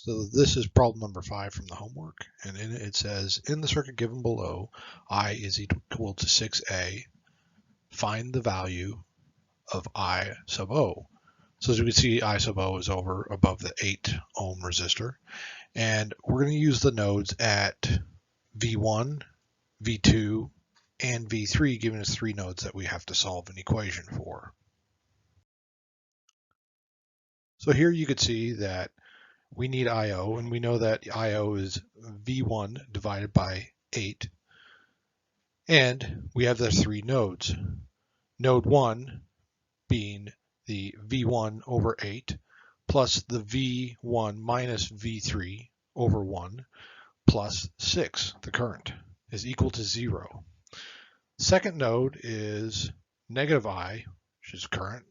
So this is problem number 5 from the homework, and in it says, in the circuit given below, I is equal to 6a, find the value of I sub O. So as you can see, I sub O is over above the 8 ohm resistor, and we're going to use the nodes at V1, V2, and V3, giving us 3 nodes that we have to solve an equation for. So here you could see that we need I/O, and we know that I/O is V1 divided by 8. And we have the 3 nodes. Node 1 being the V1 over 8 plus the V1 minus V3 over 1 plus 6, the current, is equal to 0. Second node is negative I, which is current,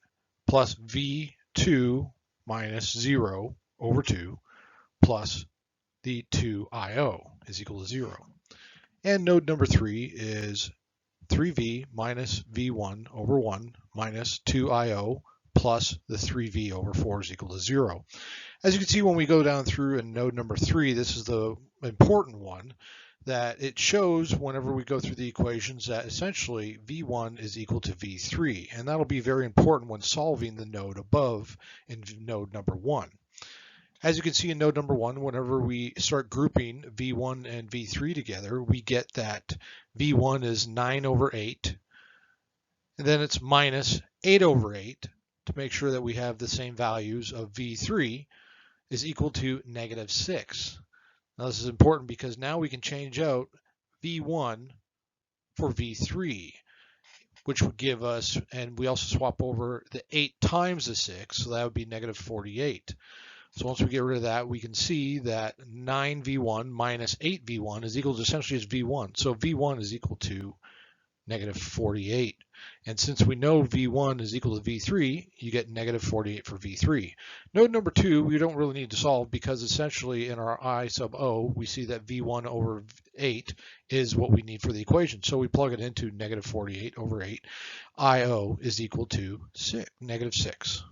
plus V2 minus 0 over 2 plus the 2IO is equal to 0. And node number 3 is 3V minus V1 over 1 minus 2IO plus the 3V over 4 is equal to 0. As you can see, when we go down through in node number 3, this is the important one, that it shows whenever we go through the equations that essentially V1 is equal to V3, and that'll be very important when solving the node above in node number 1. As you can see in node number 1, whenever we start grouping V1 and V3 together, we get that V1 is 9 over 8, and then it's minus 8 over 8 to make sure that we have the same values of V3 is equal to negative 6. Now this is important because now we can change out V1 for V3, which would give us, and we also swap over the 8 times the 6, so that would be negative 48. So once we get rid of that, we can see that 9V1 minus 8V1 is equal to essentially just V1. So V1 is equal to negative 48. And since we know V1 is equal to V3, you get negative 48 for V3. Node number 2, we don't really need to solve because essentially in our I sub O, we see that V1 over 8 is what we need for the equation. So we plug it into negative 48 over 8. IO is equal to negative 6.